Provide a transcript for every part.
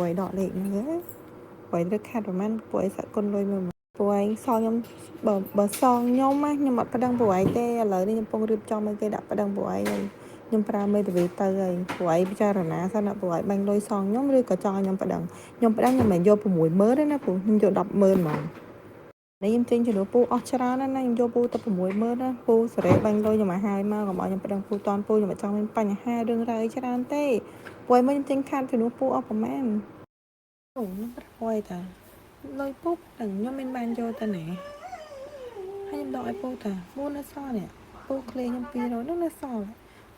ป่วยดอกเล็กเนื้อป่วยเลือดขาดประมาณป่วยสะกลเลยมาป่วยซองยมบซองยมมั้ยยมประดังป่วยเต้เลยนี่ยมปงรีบจอมเต้ดับประดังป่วยยมปราไม่ตะวีเตยป่วยพิจารณาสนะป่วยบางโดยซองยมหรือก็จอยมประดังยมเหมือนโยผู้หมวยเมื่อได้นะผู้ยมโยดับเมินมานี่ยมจริงจะดูปูออชรานั่นนะยมโยปูตะผู้หมวยเมื่อนะปูเสร็จบางโดยยมมาหายมากกับยมประดังปูตอนปูยมจอมเป็นปัญหาเรื่องไรชราเต้ป่วยเมื่อจริงขาดจะดูปูออกประมาณnó bắt quay ta lôi bút đừng nhóm bên ban cho ta nè hay nhóm đòi bút ta bút nó so nè bút clear nhóm pi rồi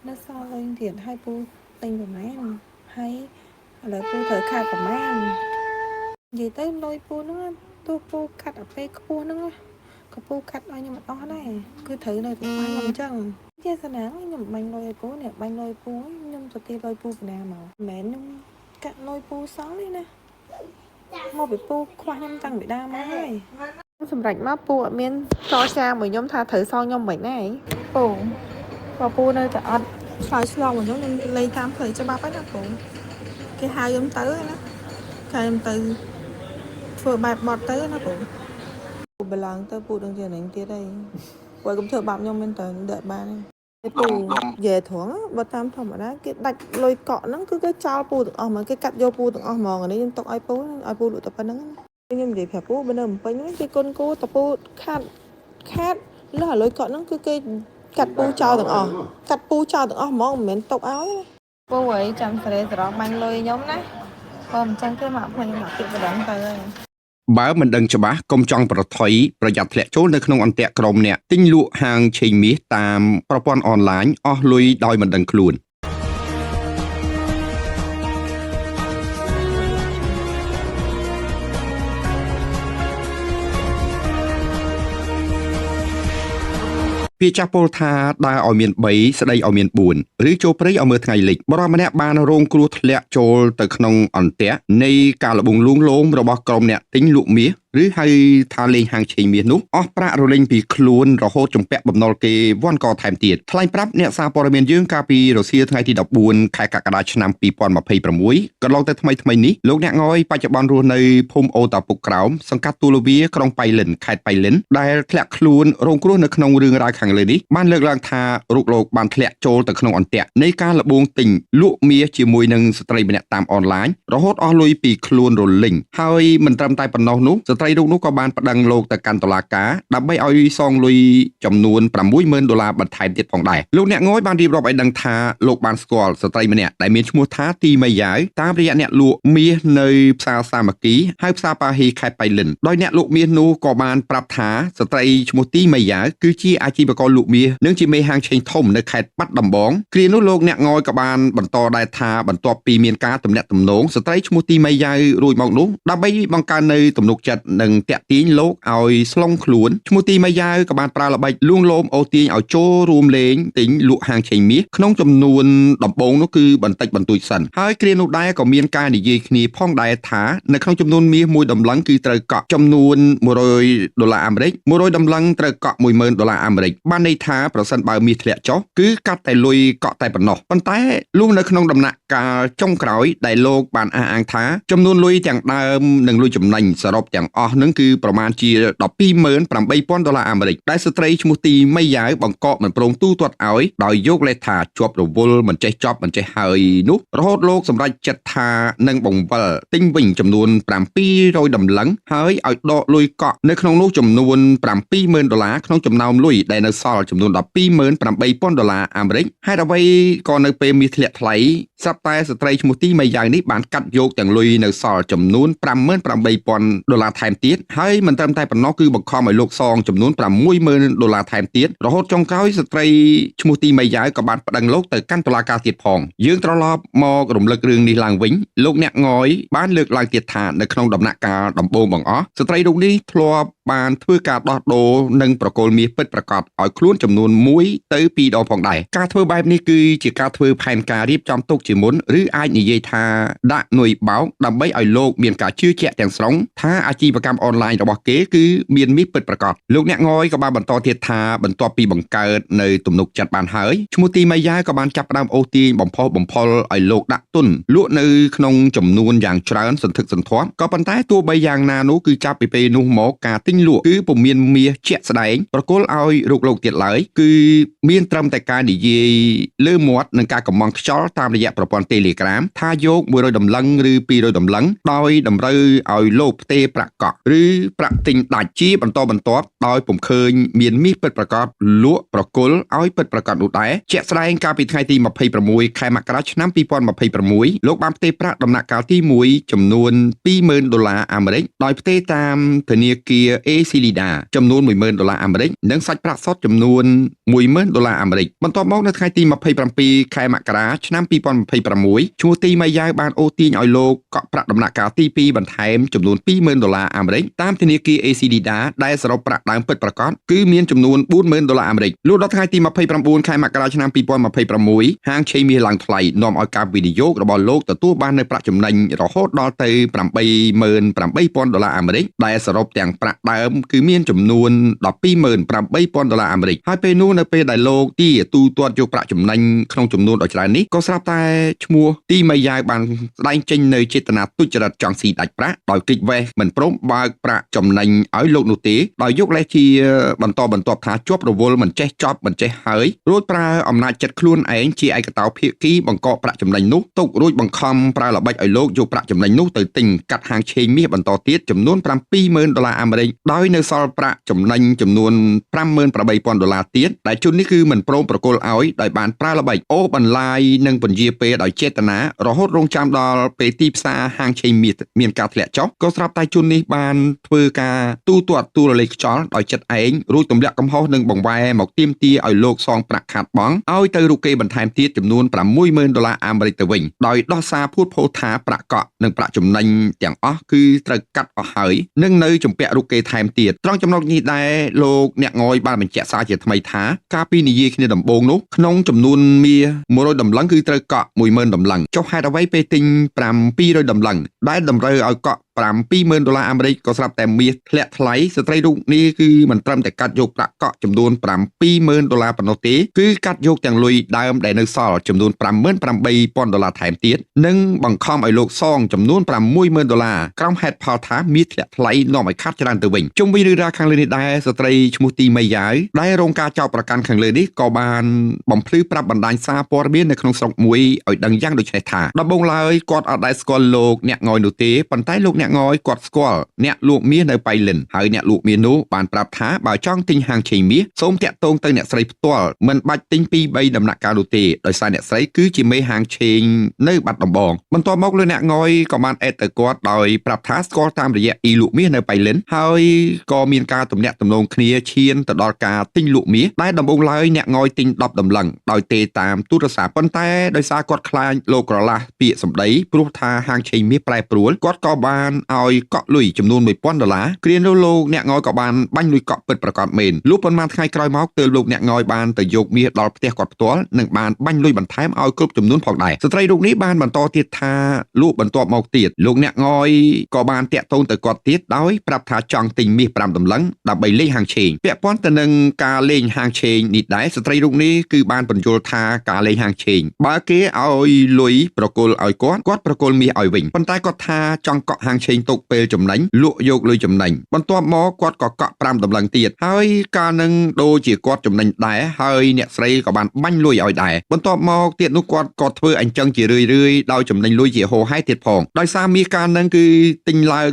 nó so lên thiệt hai bút tình của mấy anh hay là bút thời khát của mấy anh gì tới lôi bút nó tôi bút cắt ở đây có bút nó có bút cắt ai nhưng mà đó này cứ thử này tụi ai làm chân chứ sao nè nhưng mà bánh lôi bút nè bánh lôi bút nhưng tụi ti lôi bút nè mà mẹ nhưng cắt lôi bút sáng đi nè mua bịปูkhoa nhâm tăng bị đau mai sầm rạch máปูở miền cho xa mà nhóm tha thử sau nhóm bệnh nàyปูvàปูnơi tại xoài xoài mà nhóm lấy tham thời cho ba bác đóปูcái hai nhóm tới đó hai nhóm từ vừa bạc bọt tới nóปูปูbê lăng tớiปูđang chờ nãy kia đây vậy cũng thợ bạc nhóm bên tới đợi ba đây cáiปูvề thoáng và tam thầm ở đó cái đặt lôi cọ nó cứ cái traoปูtự mà cái cắt vôปูtự mòn ở đây tộc aiปูlụt tập nó nhưng gì phảiปูbên đây phải những cái con cô tậpปูkhát nó là lôi cọ nó cứ cái cắtปูtrao tự mòn mình tộc áoปูvậy chẳng phải rồi mang lôi nhóm đấy còn chẳng cái mặt mình mặc cái đóng tayបើមិនដឹងច្បាស់កុំចង់ប្រថុយប្រយ័ត្នធ្លាក់ចូលនៅក្នុងអន្ទាក់ក្រុមអ្នកទិញលក់ហាងឆេងមាសតាមប្រព័ន្ធអនឡាញអស់លុយដោយមិនដឹងខ្លួនពាក្យចាស់ពោលថាដើរឲ្យមាន3ស្ដីឲ្យមាន4ឬចូលព្រៃឲ្យមើលថ្ងៃលិចបរិសម្នាក់បានរងគ្រោះធ្លាក់ចូលទៅក្នុងអន្ទាក់នៃការលបងលួងលោមរបស់ក្រុមអ្នកទិញលក់មាសឬហៅថាលេងហាងឆេងមាសនោះអស់ប្រាក់រលែងពីខ្លួនរហូតជំពាក់បំណុលគេវាន់កថែមទៀតថ្លែងប្រាប់អ្នកសារព័ត៌មានយើងកាលពីរសៀលថ្ងៃទី14ខែកក្កដាឆ្នាំ2026កន្លងទៅថ្មីនេះលោកអ្នកងយបច្ចុប្បន្នរស់នៅភូមិអូតាពុកក្រោមសង្កាត់ទូលវាក្រុងប៉ៃលិនខេត្តប៉ៃលិនដែលធ្លាក់ខ្លួនរងគ្រោះនៅក្នុងរឿងរ៉ាវខាងលើនេះបានលើកឡើងថារូបលោកបានធ្លាក់ចូលទៅក្នុងអន្ទាក់នៃការលបងទិញលក់មាសជាមួយនឹងស្ត្រីម្នាក់តាមអនឡាញរហូតអស់លុយពីខ្លួនរលីងហើយមិនត្រឹមតែប៉ុណ្ណោះនោះស្ត្រីរូបនោះក៏បានប្តឹងលោកទៅកាន់តុលាការដើម្បីឲ្យសងលុយចំនួន$60,000បន្ថែមទៀតផងដែរលោកអ្នកងយបានរៀបរាប់ឲ្យដឹងថាលោកបានស្គាល់ស្ត្រីម្នាក់ដែលមានឈ្មោះថាទីមីយ៉ាវតាមរយៈអ្នកលក់មាសនៅផ្សារសាមគ្គីហៅផ្សារប៉ាហ៊ីខេត្តប៉ៃលិនដោយអ្នកលក់មាសនោះក៏បានប្រាប់ថាស្ត្រីឈ្មោះទីមីយ៉ាវគឺជាអាជីវករលក់មាសនិងជាមេហាងឆេងធំនៅខេត្តបាត់ដំបងគ្រានោះលោកអ្នកងយក៏បានបន្តដែរថាបន្ទាប់ពីមានការទំនាក់ទំនងស្ត្រីឈ្មោះទីមីយ៉ាវរួចមកនោះដើម្បីបង្កើននៅទំនុកចិត្តនិងតាក់ទាញលោកឲ្យស្លុងខ្លួនឈ្មោះទីមីយ៉ាវក៏បានប្រើល្បិចលួងលោមអូសទាញឲ្យចូលរួមលេងទិញលក់ហាងឆេងមាសក្នុងចំនួនដំបូងនោះគឺបន្តិចបន្តួចសិនហើយគ្រានោះដែរក៏មានការនិយាយគ្នាផងដែរថានៅក្នុងចំនួនមាសមួយតម្លឹងគឺត្រូវកក់ចំនួន$100អាមេរិក100តម្លឹងត្រូវកក់$10,000អាមេរិកបានន័យថាប្រសិនបើមាសធ្លាក់ចុះគឺកាត់តែលុយកក់តែប៉ុណ្ណោះប៉ុន្តែលុះនៅក្នុងដំណាក់កាលចុងក្រោយដែលលោកបានអះអាងថាចំនួនលុយទាំងដើមនិងលុយចំណេញសរុបទាំងអស់នឹងគឺប្រមាណជា$128,000អាមេរិកដែលស្ត្រីឈ្មោះទីមីយ៉ាវបង្កកមិនព្រមទូទាត់ឲ្យដោយយកលេសថាជាប់រវល់មិនចេះចប់មិនចេះហើយនោះរហូតលោកសម្រេចចិត្តថានឹងបង្វិលទិញវិញចំនួន$700តម្លឹងហើយឲ្យដកលុយកក់នៅក្នុងនោះចំនួន$70,000ក្នុងចំណោមលុយដែលនៅសល់ចំនួន$28,000អាមេរិកហេតុអ្វីក៏នៅពេលមាសធ្លាក់ថ្លៃស្រាប់តែស្ត្រីឈ្មោះទីមីយ៉ាវនេះបានកាត់យកទាំងលុយនៅសល់ចំនួន$58,000ថែមទៀតហើយមិនត្រឹមតែប៉ុណ្ណោះគឺបង្ខំឲ្យលោកសងចំនួន$60,000ថែមទៀតរហូតចុងក្រោយស្ត្រីឈ្មោះទីមីយ៉ាវក៏បានប្តឹងលោកទៅកាន់តុលាការទៀតផងយើងត្រឡប់មករំលឹករឿងនេះឡើងវិញលោកអ្នកងយបានលើកឡើងទៀតថានៅក្នុងដំណាក់កាលដំបូងបង្អស់ស្ត្រីរូបនេះធ្លាប់បានធ្វើការដោះដូរនិងប្រកល់មាសពិតប្រាកដឲ្យខ្លួនចំនួន1ទៅ2ដងផងដែរការធ្វើបែបនេះគឺជាការធ្វើផែនការរៀបចំទុកជាមុនឬអាចនិយាយថាដាក់នុយបោកដើម្បីឲ្យលោកមានការជឿជាក់ទាំងស្រុងថាអាជីវ កម្មអនឡាញរបស់គេគឺមានមាសពិតប្រាកដលោកអ្នកងយក៏បានបន្តទៀតថាបន្ទាប់ពីបង្កើតនៅទំនុកចិត្តបានហើយឈ្មោះទីម៉ៃយ៉ាក៏បានចាប់ផ្ដើមអូសទាញបំផុសបំផុលឲ្យលោកដាក់ទុនលក់នៅក្នុងចំនួនយ៉ាងច្រើនសន្ធឹកសន្ធាប់ក៏ប៉ុន្តែទោះបីយ៉ាងណានោះគឺចាប់ពីពេលនោះមកការទិញលក់គឺពុំមានមាសជាក់ស្ដែងប្រគល់ឲ្យលោកទៀតឡើយគឺមានត្រឹមតែការនិយាយលើមាត់និងការកំងខ្យល់តាមរយៈប្រព័ន្ធ Telegram ថាយក100តម្លឹងឬ200តម្លឹងដោយតម្រូវឲ្យលោកផ្ទេរប្រាក់កក់ឬប្រាក់ទិញដាច់ជាបន្តបន្ទាប់ដោយពុំឃើញមានមាសពិតប្រាកដលក់ប្រគល់ឲ្យពិតប្រាកដនោះដែរជាក់ស្ដែងកាលពីថ្ងៃទី26ខែមករាឆ្នាំ2026លោកបានផ្ទេរប្រាក់ដំណាក់កាលទី1ចំនួន$20,000អាមេរិកដោយផ្ទេរតាមធនាគារ Aclida ចំនួន$10,000អាមេរិកនិងសាច់ប្រាក់សុទ្ធចំនួន$10,000អាមេរិកបន្ទាប់មកនៅថ្ងៃទី27ខែមករាឆ្នាំ2026ឈ្មោះទីម៉ៃយ៉ាវបានអូសទាញឲ្យលោកកក់ប្រាក់ដំណាក់កាលទី2បន្ថែមចំនួន$20,000អាមេរិកតាមធនាគារ Aclida ដែលសរុបប្រាក់ដើមពិតប្រាកដគឺមានចំនួន$40,000អាមេរិកលុះដល់ថ្ងៃទី29ខែមករាឆ្នាំ2026ហាងឆេងមាសឡើងថ្លៃនាំឲ្យការវិនិយោគរបស់លោកទទួលបាននូវប្រាក់ចំណេញរហូតដល់ទៅ$88,000អាមេរិកដែលសរុបទាំងប្រាក់ដើមគឺមានចំនួន$12,800អាមេរិកហើយពេលនោះនៅពេលដែលលោកទីទូទាត់យកប្រាក់ចំណេញក្នុងចំនួនដ៏ច្រើននេះក៏ស្រាប់តែឈ្មោះទីម៉ៃយ៉ាវបានស្ដែងចេញនៅចេតនាទុច្ចរិតចង់ស៊ីដាច់ប្រាក់ដោយគិតវេះមិនព្រមបើកប្រាក់ចំណេញឲ្យលោកនោះទេដោយយកលេសជាបន្តបន្ទាប់ថាជាប់រវល់មិនចេះចប់មិនចេះហើយរួចប្រើអំណាចចិត្តខ្លួនឯងជាឯកតោភាគីបង្កកប្រាក់ចំណេញនោះទុករួចបង្ខំប្រើល្បិចឲ្យលោកយកប្រាក់ចំណេញនោះទៅទិញកាត់ហាងឆេងមាសបន្តទៀតចំនួន$70,000អាមេរិកដោយនៅសល់ប្រាក់ចំណេញចំនួន$58,000ទៀតដែលជននេះគឺមិនព្រមប្រគល់ឲ្យដោយបានប្រើល្បិចអូសបន្លាយនិងពន្យាពេលដោយចេតនារហូតរងចាំដល់ពេលទីផ្សារហាងឆេងមាសមានការធ្លាក់ចុះក៏ស្រាប់តែជននេះបានធ្វើការទូទាត់ទូរលេខខ្យល់ដោយចិត្តឯងរួចទម្លាក់កំហុសនិងបង្វែរមកទាមទារឲ្យលោកសងប្រាក់ខាតបង់ឲ្យទៅរូបគេបន្ថែមទៀតចំនួន$60,000អាមេរិកទៅវិញដោយដោះសារភូតភរថាប្រាក់កក់និងប្រាក់ចំណេញទាំងអស់គឺត្រូវកាត់អស់ហើយនិងនៅជំពាក់រូបគេថែមទៀតត្រង់ចំណុចនេះដែរលោកអ្នកងយបានបញ្ជាក់សារជាថ្មីថាការពីនិយាយគ្នាដំបូងនោះក្នុងចំនួនមាស100តម្លឹងគឺត្រូវកក់$10,000តម្លឹងចុះហេតុអ្វីពេលទិញ200តម្លឹងដែលតម្រូវឲ្យកក់$20,000អាមេរិកក៏ស្រាប់តែមាសធ្លាក់ថ្លៃស្ត្រីរូបនេះគឺមិនត្រឹមតែកាត់យកប្រាក់កក់ចំនួន$70,000ប៉ុណ្ណោះទេគឺកាត់យកទាំងលុយដើមដែលនៅសល់ចំនួន$88,000ថែមទៀតនិងបង្ខំឲ្យលោកសងចំនួន$60,000ក្រោមហេតុផលថាមាសធ្លាក់ថ្លៃនាំឲ្យខាតច្រើនទៅវិញជុំវិញរឿងរ៉ាវខាងលើនេះដែរស្ត្រីឈ្មោះទីម៉ៃយ៉ាវដែលរងការចោទប្រកាន់ខាងលើនេះក៏បានបំភ្លឺប្រាប់បណ្ដាញសារព័ត៌មាននៅក្នុងស្រុកមួយឲ្យដឹងយ៉ាងដូចនេះថាដំបូងឡើយគាត់អត់ដែលស្គាល់លោកអ្នកងយនោះទេប៉ុន្តែលោកអ្នកងយគាត់ស្គាល់អ្នកលក់មាសនៅប៉ៃលិនហើយអ្នកលក់មាសនោះបានប្រាប់ថាបើចង់ទិញហាងឆេងមាសសូមតាក់ទងទៅអ្នកស្រីផ្ទាល់មិនបាច់ទិញ2-3ដំណាក់កាលនោះទេដោយសារអ្នកស្រីគឺជាមេហាងឆេងនៅបាត់ដំបងបន្ទាប់មកលោកអ្នកងយក៏បានអេតទៅគាត់ដោយប្រាប់ថាស្គាល់តាមរយៈអ៊ីលក់មាសនៅប៉ៃលិនហើយក៏មានការទំនាក់ទំនងគ្នាឈានទៅដល់ការទិញលក់មាសដែលដំបូងឡើយអ្នកងយទិញ10តម្លឹងដោយទេតាមទូរស័ព្ទប៉ុន្តែដោយសារគាត់ខ្លាចលោកក្រឡាស់ពាក្យសម្ដីព្រោះថាហាងឆេងមាសប្រែប្រួលគាត់ក៏បានឲ្យកក់លុយចំនួន$1,000គ្រានោះលោកអ្នកងយក៏បានបាញ់លុយកក់ពិតប្រាកដមែនលុះប៉ុន្មានថ្ងៃក្រោយមកទើបលោកអ្នកងយបានទៅយកមាសដល់ផ្ទះគាត់ផ្ទាល់និងបានបាញ់លុយបន្ថែមឲ្យគ្រប់ចំនួនផងដែរស្ត្រីរូបនេះបានបន្តទៀតថាលក់បន្ទាប់មកទៀតលោកអ្នកងយក៏បានតាក់ទងទៅគាត់ទៀតដោយប្រាប់ថាចង់ទិញមាស5តម្លឹងដើម្បីលេងហាងឆេងពាក់ព័ន្ធទៅនឹងការលេងហាងឆេងនេះដែរស្ត្រីរូបនេះគឺបានបញ្យល់ថាការលេងហាងឆេងបើគេឲ្យលុយប្រគល់ឲ្យគាត់ប្រគល់មាសឲ្យវិញប៉ុន្តែគាត់ថាចង់កក់ហាងឆេងទុកពេលចំណេញលក់យកលុយចំណេញបន្ទាប់មកគាត់ក៏កក់5តម្លឹងទៀតហើយកាលនឹងដូចជាគាត់ចំណេញដែរហើយអ្នកស្រីក៏បានបាញ់លុយឲ្យដែរបន្ទាប់មកទៀតនោះគាត់ក៏ធ្វើអញ្ចឹងជារឿយដោយចំណេញលុយជាហូរហែទៀតផងដោយសារមាសកាលនឹងគឺទិញឡើ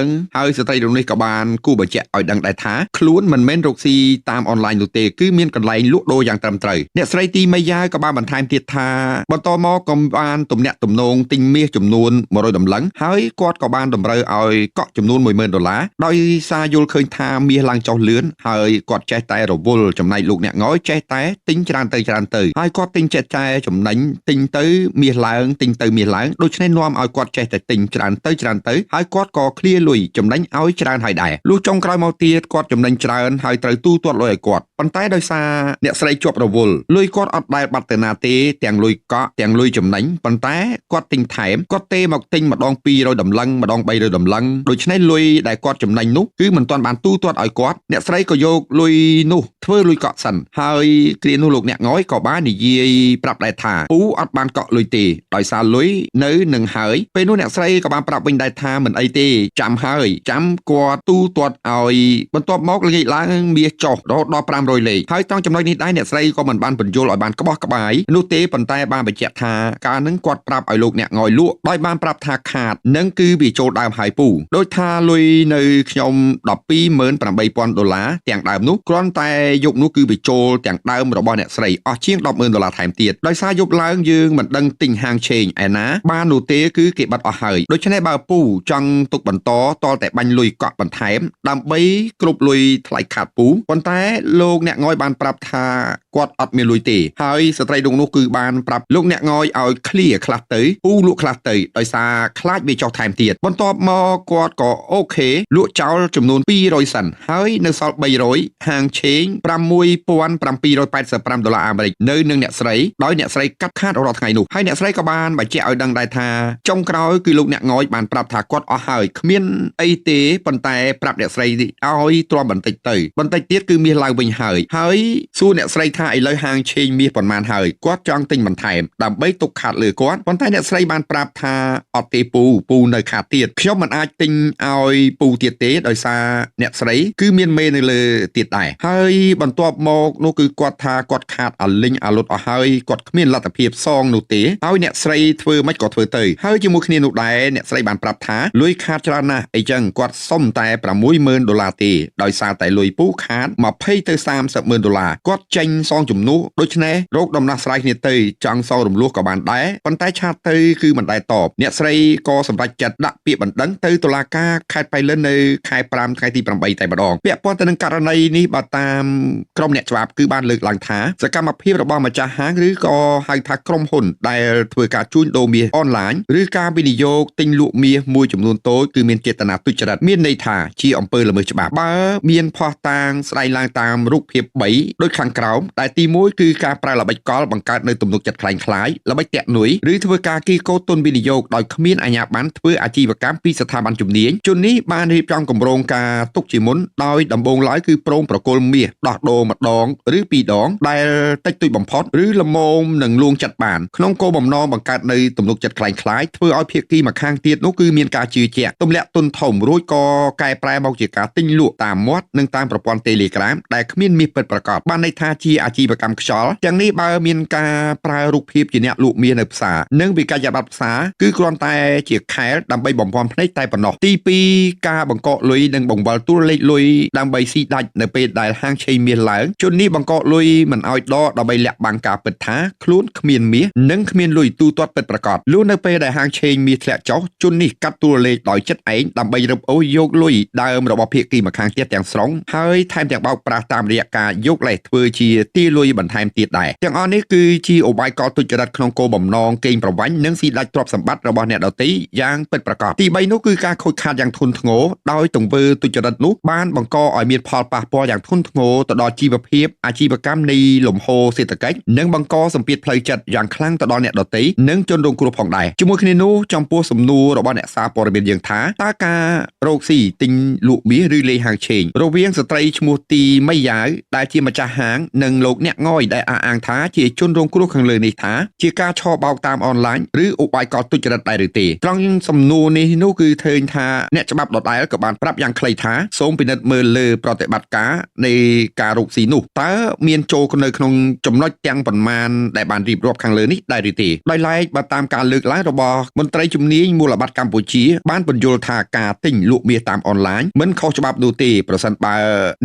ងហើយស្ត្រីរូបនេះក៏បានគូបញ្ជាក់ឲ្យដឹងដែរថាខ្លួនមិនមែនរកស៊ីតាមអនឡាញនោះទេគឺមានកន្លែងលក់ដូរយ៉ាងត្រឹមត្រូវអ្នកស្រីទីម៉ៃយ៉ាវក៏បានបន្ថែមទៀតថាបន្តមកក៏បានទំនាក់ទំនងទិញមាសចំនួន100តម្លឹងហើយគាត់ក៏បានតម្រូវឲ្យកក់ចំនួន$10,000ដោយសារយល់ឃើញថាមាសឡើងចុះលឿនហើយគាត់ចេះតែរវល់ចំណែកលោកអ្នកងយចេះតែទិញច្រើនទៅហើយគាត់ទិញចេះតែចំណេញទិញទៅមាសឡើងទិញទៅមាសឡើងដូច្នេះនាំឲ្យគាត់ចេះតែទិញច្រើនទៅហើយគាត់ក៏ឃ្លាលុយចំណេញឲ្យច្រើនហើយដែរលុះចុងក្រោយមកទៀតគាត់ចំណេញច្រើនហើយត្រូវទូទាត់លុយឲ្យគាត់ប៉ុន្តែដោយសារអ្នកស្រីជាប់រវល់លុយគាត់អត់ដែលបាត់ទៅណាទេទាំងលុយកក់ទាំងលុយចំណេញប៉ុន្តែគាត់ទិញថែមគាត់ទេមកទិញម្ដង200តម្លឹងម្ដ ដង300ដំឡឹងដូច្នេះលុយដែលគាត់ចំណេញនោះគឺមិនទាន់បានទូទាត់ឲ្យគាត់អ្នកស្រីក៏យកលុយនោះធ្វើលុយកក់សិនហើយគ្រានោះលោកអ្នកងយក៏បាននិយាយប្រាប់ដែរថាពូអត់បានកក់លុយទេដោយសារលុយនៅនឹងហើយពេលនោះអ្នកស្រីក៏បានប្រាប់វិញដែរថាមិនអីទេចាំហើយចាំគាត់ទូទាត់ឲ្យបន្ទាប់មកលេខឡើងមាសចុះរហូតដល់500លេខហើយត្រង់ចំណុចនេះដែរអ្នកស្រីក៏មិនបានបញ្យល់ឲ្យបានក្បោះក្បាយនោះទេប៉ុន្តែបានបញ្ជាក់ថាការនឹងគាត់ប្រាប់ឲ្យលោកអ្នកងយលក់ដោយបានប្រាប់ថាខាតនឹងគឺវាចូលដើមហើយពូដោយថាលុយនៅខ្ញុំ$128,000ទាំងដើមនោះគ្រាន់តែយកនោះគឺវាចូលទាំងដើមរបស់អ្នកស្រីអស់ជាង$10,000ថែមទៀតដោយសារយប់ឡើងយើងមិនដឹងទិញហាងឆេងឯណាបាននោះទេគឺគេបាត់អស់ហើយដូច្នេះបើពូចង់ទុកបន្តតតែបាញ់លុយកក់បន្ថែមដើម្បីគ្រប់លុយថ្លៃខាតពូប៉ុន្តែលោកអ្នកងយបានប្រាប់ថាគាត់អត់មានលុយទេហើយស្ត្រីនោះគឺបានប្រាប់លោកអ្នកងយឲ្យឃ្លាខ្លះទៅពូលក់ខ្លះទៅដោយសារខ្លាចវាចុះថែមទៀតបន្ទាប់មកគាត់ក៏អូខេលក់ចោលចំនួន200សិនហើយនៅសល់300ហាងឆេង$5,785អាមេរិកនៅនឹងអ្នកស្រីដោយអ្នកស្រីកាត់ខាតរាល់ថ្ងៃនោះហើយអ្នកស្រីក៏បានបញ្ជាក់ឲ្យដឹងដែរថាចុងក្រោយគឺលោកអ្នកងយបានប្រាប់ថាគាត់អស់ហើយគ្មានអីទេប៉ុន្តែប្រាប់អ្នកស្រីឲ្យទ្រាំបន្តិចទៅបន្តិចទៀតគឺមាសឡើងវិញហើយសួរអ្នកស្រីថាឥឡូវហាងឆេងមាសប៉ុន្មានហើយគាត់ចង់ទិញបន្ថែមដើម្បីទុកខាតលើគាត់ប៉ុន្តែអ្នកស្រីបានប្រាប់ថាអត់ទេពូនៅខាតទៀតខ្ញុំមិនអាចទិញឲ្យពូទៀតទេដោយសារអ្នកស្រីគឺមានមេនៅលើទៀតដែរហើយបន្ទាប់មកនោះគឺគាត់ថាគាត់ខាតអាលិញអាលុតអស់ហើយគាត់គ្មានលទ្ធភាពសងនោះទេហើយអ្នកស្រីធ្វើមិនក៏ធ្វើទៅហើយជាមួយគ្នានោះដែរអ្នកស្រីបានប្រាប់ថាលុយខាតច្រើនណាស់អីចឹងគាត់សុំតែ$60,000ទេដោយសារតែលុយពូខាត$20,000ទៅ$30,000គាត់ចេញសងជំនួសដូច្នេះរោគដំណោះស្រាយគ្នាទៅចង់សងរំលោះក៏បានដែរប៉ុន្តែឆាតទៅគឺមិនដែរតបអ្នកស្រីក៏សម្រេចចិត្តដាក់ពាក្យបណ្ដឹងទៅតុលាការខេត្តប៉ៃលិននៅខែ5ថ្ងៃទី8តែម្ដងពាក់ព័ន្ធទៅនឹងករណីនេះបើតាមក្រុមអ្នកច្បាប់គឺបានលើកឡើងថាសកម្មភាពរបស់ម្ចាស់ហាងឬក៏ហៅថាក្រុមហ៊ុនដែលធ្វើការជួញដូរមាសអនឡាញឬការវិនិយោគទិញលក់មាសមួយចំនួនតូចគឺមានចេតនាទុច្ចរិតមានន័យថាជាអំពើល្មើសច្បាប់បើមានភស្តុតាងស្ដែងឡើងតាមរូបភាព3ដូចខាងក្រោមដែលទី1គឺការប្រើល្បិចកលបង្កើតនៅទំនុកចិត្តคล้ายៗល្បិចតាក់នួយឬធ្វើការគីកោទុនវិនិយោគដោយគ្មានអាជ្ញាប័ណ្ណធ្វើអាជីវកម្មពីស្ថាប័នជំនាញជននេះបានរៀបចំគម្រោងការទុកជាមុនដោយដំបូងឡើយគឺព្រមប្រគល់មាសដោះដូរម្ដងឬ2ដងដែលតិចតួចបំផុតឬល្មមនឹងលួងចិត្តបានក្នុងគោលបំណងបង្កើតនៅទំនុកចិត្តคล้ายៗធ្វើឲ្យភាគីម្ខាងទៀតនោះគឺមានការជឿជាក់ទម្លាក់ទុនធំរួចក៏កែប្រែមកជាការទិញលក់តាមមាត់និងតាមប្រព័ន្ធ Telegram ដែលគ្មានមាសពិតប្រាកដបានន័យថាជាអាជីវកម្មខ្យល់ទាំងនេះបើមានការប្រើរូបភាពជាអ្នកលក់មាសនៅផ្សារនិងវិក័យប័ត្រផ្សារគឺគ្រាន់តែជាខែលដើម្បីបំភាន់ភ្នែកតែប៉ុណ្ណោះទី2ការបង្កកលុយនិងបង្វិលទូលេខលុយដើម្បីស៊ីដាច់នៅពេលដែលហាងឆេងមាសឡើងជននេះបង្កកលុយមិនឲ្យដកដើម្បីលាក់បាំងការពិតថាខ្លួនគ្មានមាសនិងគ្មានលុយទូទាត់ពិតប្រាកដលុះនៅពេលដែលហាងឆេងមាសធ្លាក់ចុះជននេះកាត់ទូលេខដោយចិត្តឯងដើម្បីរឹបអូសយកលុយដើមរបស់ភាគីម្ខាងទៀតទាំងស្រុងហើយថែមទាំងបោកប្រាស់តាមរយៈការយកលេសធ្វើជាទារលុយបន្ថែមទៀតដែរទាំងអស់នេះគឺជាឧបាយកលទុច្ចរិតក្នុងគោលបំណងកេងប្រវ័ញ្ចនិងស៊ីដាច់ទ្រព្យសម្បត្តិរបស់អ្នកដទៃយ៉ាងពិតប្រាកដទី3នោះគឺការខូចខាតយ៉ាងធ្ងន់ធ្ងរដោយទង្វើទុច្ចរិតនោះបានបង្កឲ្យមានផលប៉ះពាល់យ៉ាងធ្ងន់ធ្ងរទៅដល់ជីវភាពអាជីវកម្មនៃលំហូរសេដ្ឋកិច្ចនិងបង្កសម្ពាធផ្លូវចិត្តយ៉ាងខ្លាំងទៅដល់អ្នកដទៃនិងជនរងគ្រោះផងដែរជាមួយគ្នានោះចំពោះសំណួររបស់អ្នកសារព័ត៌មានយើងថាតើការរកស៊ីទិញលក់មាសឬលេងហាងឆេងរវាងស្ត្រីឈ្មោះទីមីយ៉ាវដែលជាម្ចាស់ហាងនិងលោកអ្នកងយដែលអះអាងថាជាជនរងគ្រោះខាងលើនេះថាជាការឆបោកតាមអនឡាញឬឧបាយកលទុច្ចរិតដែរឬទេត្រង់សំណួរនេះនោះគឺឃើញថាអ្នកច្បាប់ដដែលក៏បានប្រាប់យ៉ាងខ្លីថាសូមពិនិត្យមើលលើប្រតិបត្តិការនៃការរកស៊ីនោះតើមានចូលនៅក្នុងចំណុចទាំងប៉ុន្មានដែលបានរៀបរាប់ខាងលើនេះដែរឬទេដោយឡែកបើតាមការលើកឡើងរបស់មន្ត្រីជំនាញមូលបត្រកម្ពុជាបានបញ្យល់ថាការទិញលក់មាសតាមអនឡាញមិនខុសច្បាប់នោះទេប្រសិនបើ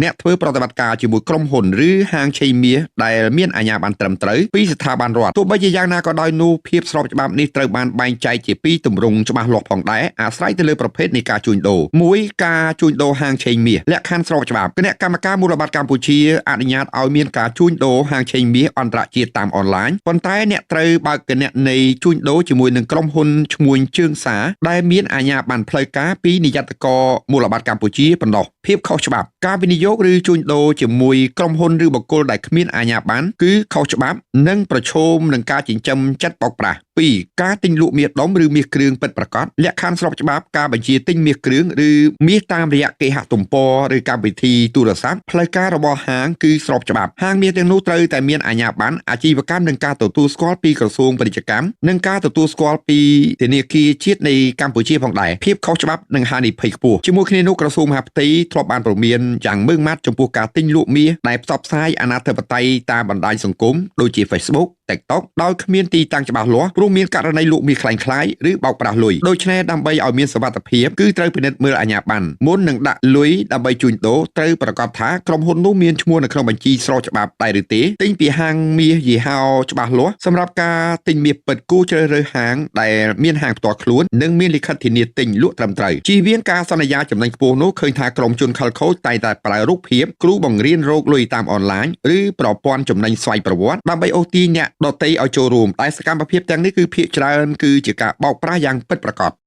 អ្នកធ្វើប្រតិបត្តិការជាមួយក្រុមហ៊ុនឬហាងឆេងមាសដែលមានអាជ្ញាប័ណ្ណត្រឹមត្រូវពីស្ថាប័នរដ្ឋទោះបីជាយ៉ាងណាក៏ដោយនោះភាពស្របច្បាប់នេះត្រូវបានបែងចែកជាពីរទម្រង់ច្បាស់លាស់ផងដែរអាស្រ័យទៅលើប្រភេទនៃការជួញដូរមួយការជួញដូរហាងឆេងមាសលក្ខខណ្ឌស្របច្បាប់គណៈកម្មការមូលបត្រកម្ពុជាអនុញ្ញាតឲ្យមានការជួញដូរហាងឆេងមាសអន្តរជាតិតាមអនឡាញប៉ុន្តែអ្នកត្រូវបើកគណនីជួញដូរជាមួយនឹងក្រុមហ៊ុនឈ្មួញជើងសារដែលមានអាជ្ញាប័ណ្ណផ្លូវការពីនាយកករមូលបត្រកម្ពុជាប៉ុណ្ណោះភាពខុសច្បាប់ការវិនិយោគឬជួញដូរជាមួយក្រុមហ៊ុនឬបុគ្គលដែលគ្មានអាជ្ញាប័ណ្ណគឺខុសច្បាប់និងប្រឈមនឹងការចិញ្ចឹមចិត្តបោកប្រាស់ 2ការទិញលក់មាសដុំឬមាសគ្រឿងពិតប្រាកដលក្ខខណ្ឌស្របច្បាប់ការបញ្ជាទិញមាសគ្រឿងឬមាសតាមរយៈគេហទំព័រឬកម្មវិធីទូរស័ព្ទផ្លូវការរបស់ហាងគឺស្របច្បាប់ហាងមាសទាំងនោះត្រូវតែមានអាជ្ញាប័ណ្ណអាជីវកម្មនិងការទទួលស្គាល់ពីក្រសួងពាណិជ្ជកម្មនិងការទទួលស្គាល់ពីធនាគារជាតិនៃកម្ពុជាផងដែរភាពខុសច្បាប់និងហានិភ័យខ្ពស់ជាមួយគ្នានោះក្រសួងមហាផ្ទៃធ្លាប់បានព្រមានយ៉ាងម៉ឺងម៉ាត់ចំពោះការទិញលក់មាសដែលផ្សព្វផ្សាយអនាធិបតេយ្យតាមបណ្ដាញសង្គមដូចជា Facebook TikTok ដោយគ្មានទីតាំងច្បាស់លាស់ព្រោះមានករណីលក់មាសคล้ายៗឬបោកប្រាស់លុយដូច្នេះដើម្បីឲ្យមានសុវត្ថិភាពគឺត្រូវពិនិត្យមើលអាជ្ញាប័ណ្ណមុននឹងដាក់លុយដើម្បីជួញដូរត្រូវប្រាកដថាក្រុមហ៊ុននោះមានឈ្មោះនៅក្នុងបញ្ជីស្របច្បាប់ដែរឬទេទិញពីហាងមាសយីហោច្បាស់លាស់សម្រាប់ការទិញមាសពិតគួរជ្រើសរើសហាងដែលមានហាងផ្ទាល់ខ្លួននិងមានលិខិតធានាទិញលក់ត្រឹមត្រូវជៀសវាងការសន្យាចំណេញខ្ពស់នោះឃើញថាក្រុមជនខិលខូចតែងតែប្រើរូបភាពគ្រូបង្រៀនរកលុយតាមអនឡាញឬប្រព័ន្ធចំណេញស្វ័យប្រវត្តិដើម្បីអូសទាញអ្នកដទៃឲ្យចូលរួមតែសកម្មភាពទាំងនេះគឺភាគច្រើនគឺជាការបោកប្រាស់យ៉ាងពិតប្រាកដ